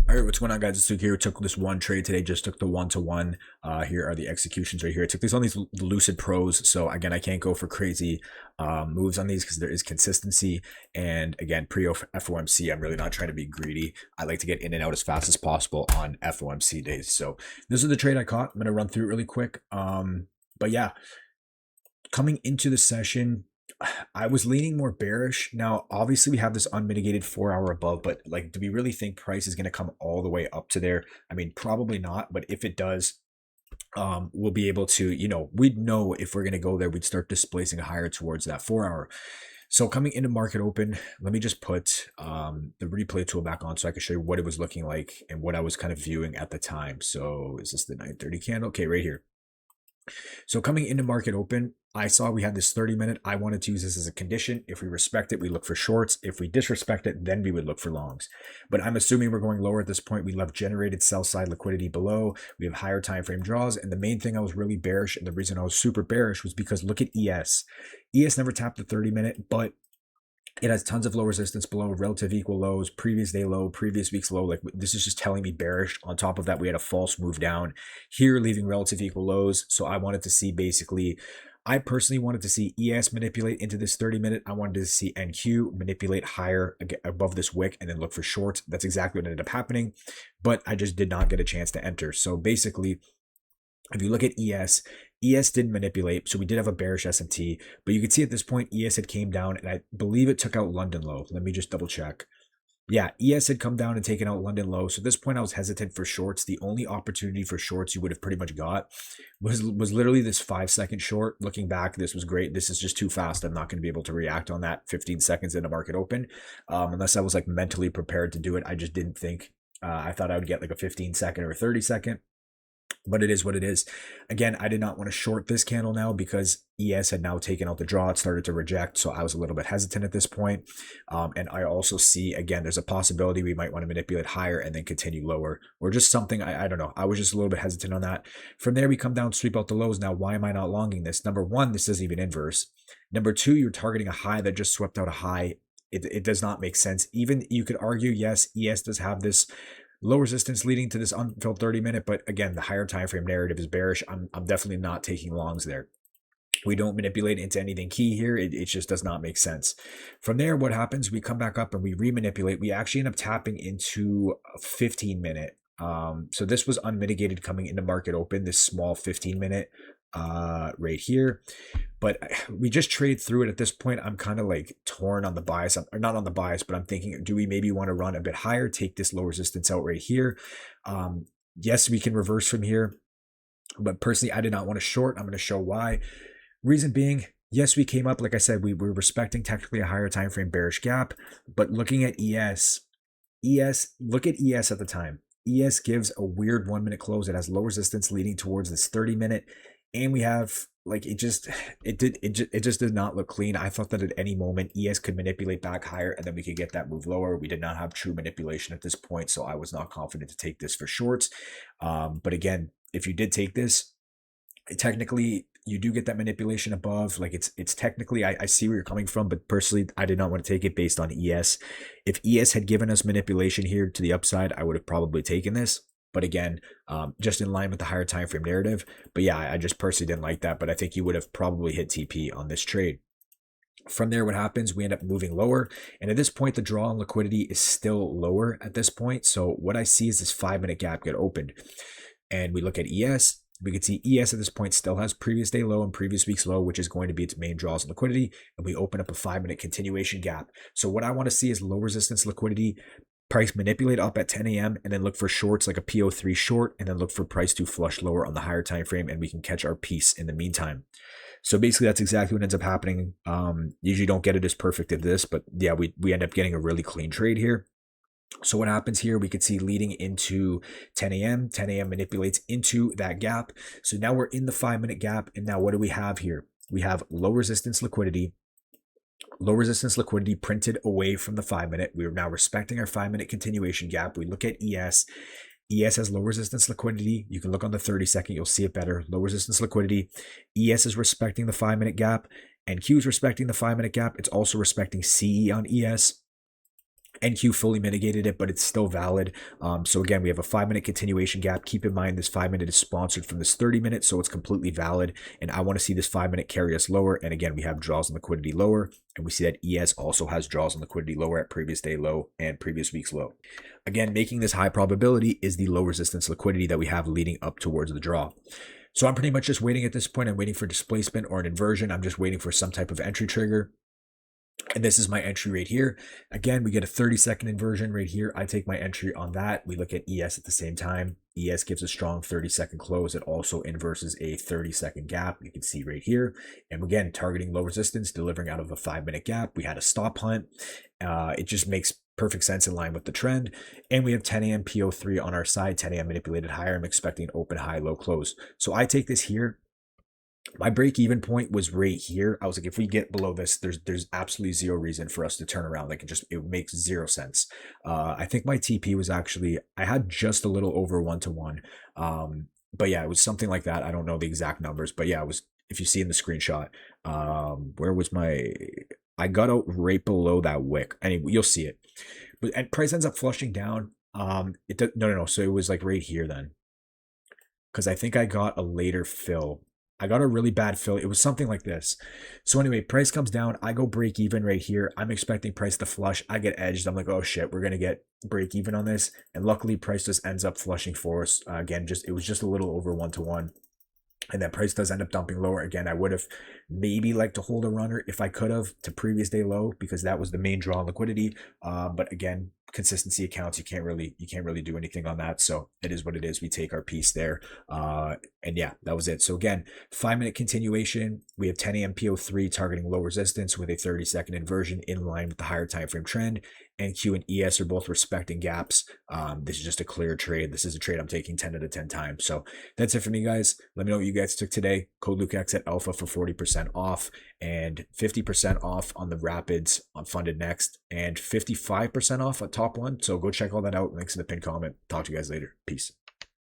All right, what's going on, guys? It's Luke here. Took this one trade today, just took the one-to-one. Here are the executions right here. I took these on these Lucid Pros. So again, I can't go for crazy moves on these because there is consistency. And again, pre-FOMC, I'm really not trying to be greedy. I like to get in and out as fast as possible on FOMC days. So this is the trade I caught. I'm going to run through it really quick. But yeah, coming into the session, I was leaning more bearish. Now, obviously, we have this unmitigated 4 hour above, but like, do we really think price is going to come all the way up to there? I mean, probably not. But if it does, we'll be able to, we'd know if we're going to go there, we'd start displacing higher towards that 4 hour. So coming into market open, let me just put the replay tool back on so I can show you what it was looking like and what I was kind of viewing at the time. So is this the 9:30 candle? Okay, right here. So coming into market open, I saw we had this 30-minute. I wanted to use this as a condition. If we respect it, we look for shorts. If we disrespect it, then we would look for longs. But I'm assuming we're going lower at this point. We left generated sell side liquidity below. We have higher time frame draws. And the main thing I was really bearish, and the reason I was super bearish was because look at ES. ES never tapped the 30-minute, but it has tons of low resistance below, relative equal lows, previous day low, previous week's low. Like, this is just telling me bearish. On top of that, we had a false move down here, leaving relative equal lows. So I wanted to see basically, I personally wanted to see ES manipulate into this 30-minute. I wanted to see NQ manipulate higher above this wick and then look for shorts. That's exactly what ended up happening, but I just did not get a chance to enter. So basically, if you look at ES didn't manipulate, so we did have a bearish SMT, but you can see at this point ES had came down, and I believe it took out London low. Let me just double check. Yeah, ES had come down and taken out London low. So at this point, I was hesitant for shorts. The only opportunity for shorts you would have pretty much got was literally this 5 second short. Looking back, this was great. This is just too fast. I'm not going to be able to react on that 15 seconds in a market open, unless I was like mentally prepared to do it. I just didn't think. I thought I would get like a 15 second or a 30 second. But it is what it is. Again, I did not want to short this candle now because ES had now taken out the draw. It started to reject. So I was a little bit hesitant at this point. And I also see, again, there's a possibility we might want to manipulate higher and then continue lower, or just something. I don't know. I was just a little bit hesitant on that. From there, we come down, sweep out the lows. Now, why am I not longing this? Number one, this isn't even inverse. Number two, you're targeting a high that just swept out a high. It does not make sense. Even you could argue, yes, ES does have this low resistance leading to this unfilled 30-minute, but again, the higher time frame narrative is bearish. I'm definitely not taking longs there. We don't manipulate into anything key here. It just does not make sense. From there, what happens? We come back up and we remanipulate. We actually end up tapping into a 15-minute. So this was unmitigated coming into market open, this small 15-minute right here. But we just trade through it at this point. I'm kind of like torn on the bias, or not on the bias, but I'm thinking, do we maybe want to run a bit higher, take this low resistance out right here? Yes, we can reverse from here, but personally, I did not want to short. I'm going to show why. Reason being, yes, we came up. Like I said, we were respecting technically a higher time frame bearish gap, but looking at look at ES at the time. ES gives a weird 1 minute close. It has low resistance leading towards this 30-minute. And we have like, it just did not look clean. I thought that at any moment ES could manipulate back higher and then we could get that move lower. We did not have true manipulation at this point, so I was not confident to take this for shorts. But again, if you did take this, technically you do get that manipulation above. Like, it's technically, I see where you're coming from, but personally I did not want to take it based on ES. If ES had given us manipulation here to the upside, I would have probably taken this. But again, just in line with the higher time frame narrative. But yeah, I just personally didn't like that. But I think you would have probably hit TP on this trade. From there, what happens? We end up moving lower. And at this point, the draw on liquidity is still lower at this point. So what I see is this 5 minute gap get opened. And we look at ES. We can see ES at this point still has previous day low and previous week's low, which is going to be its main draws on liquidity. And we open up a 5 minute continuation gap. So what I want to see is low resistance liquidity, price manipulate up at 10 a.m. and then look for shorts like a Po3 short, and then look for price to flush lower on the higher time frame, and we can catch our piece in the meantime. So basically, that's exactly what ends up happening. Usually don't get it as perfect as this, but yeah, we end up getting a really clean trade here. So what happens here, we could see leading into 10 a.m. 10 a.m. manipulates into that gap. So now we're in the 5 minute gap, and now what do we have here? We have low resistance liquidity. Low resistance liquidity printed away from the 5 minute. We are now respecting our 5 minute continuation gap. We look at ES. ES has low resistance liquidity. You can look on the 30-second. You'll see it better. Low resistance liquidity. ES is respecting the 5 minute gap. NQ is respecting the 5 minute gap. It's also respecting CE on ES. NQ fully mitigated it, but it's still valid. So again, we have a 5-minute continuation gap. Keep in mind this 5-minute is sponsored from this 30-minute, so it's completely valid. And I want to see this 5-minute carry us lower. And again, we have draws and liquidity lower, and we see that ES also has draws and liquidity lower at previous day low and previous week's low. Again, making this high probability is the low resistance liquidity that we have leading up towards the draw. So I'm pretty much just waiting at this point. I'm waiting for displacement or an inversion. I'm just waiting for some type of entry trigger. And this is my entry right here. Again, we get a 30-second inversion right here. I take my entry on that. We look at ES at the same time. ES gives a strong 30-second close. It also inverses a 30-second gap. You can see right here. And again, targeting low resistance, delivering out of a 5-minute gap. We had a stop hunt. It just makes perfect sense in line with the trend. And we have 10 a.m. Po3 on our side, 10 a.m. manipulated higher. I'm expecting open, high, low, close. So I take this here. My break-even point was right here. I was like, if we get below this, there's absolutely zero reason for us to turn around. Like it makes zero sense. I think my TP was actually, I had just a little over 1-to-1. But yeah, it was something like that. I don't know the exact numbers, but yeah, it was, if you see in the screenshot, where was my, I got out right below that wick. Anyway, you'll see it. But and price ends up flushing down. No. So it was like right here then, because I think I got a later fill. I got a really bad fill. It was something like this. So anyway, price comes down. I go break even right here. I'm expecting price to flush. I get edged. I'm like, oh shit, we're going to get break even on this. And luckily price just ends up flushing for us. Again, it was just a little over 1-to-1. And then price does end up dumping lower. Again, I would have maybe liked to hold a runner if I could have to previous day low, because that was the main draw on liquidity. But again, consistency accounts, you can't really do anything on that. So it is what it is. We take our piece there. And yeah, that was it. So again, 5-minute continuation. We have 10 a.m. PO3 targeting low resistance with a 30-second inversion in line with the higher time frame trend. And Q and ES are both respecting gaps. This is just a clear trade. This is a trade I'm taking 10 out of 10 times. So that's it for me, guys. Let me know what you guys took today. Code LukeX at Alpha for 40% off and 50% off on the Rapids on Funded Next and 55% off at Top One. So go check all that out. Links in the pinned comment. Talk to you guys later. Peace.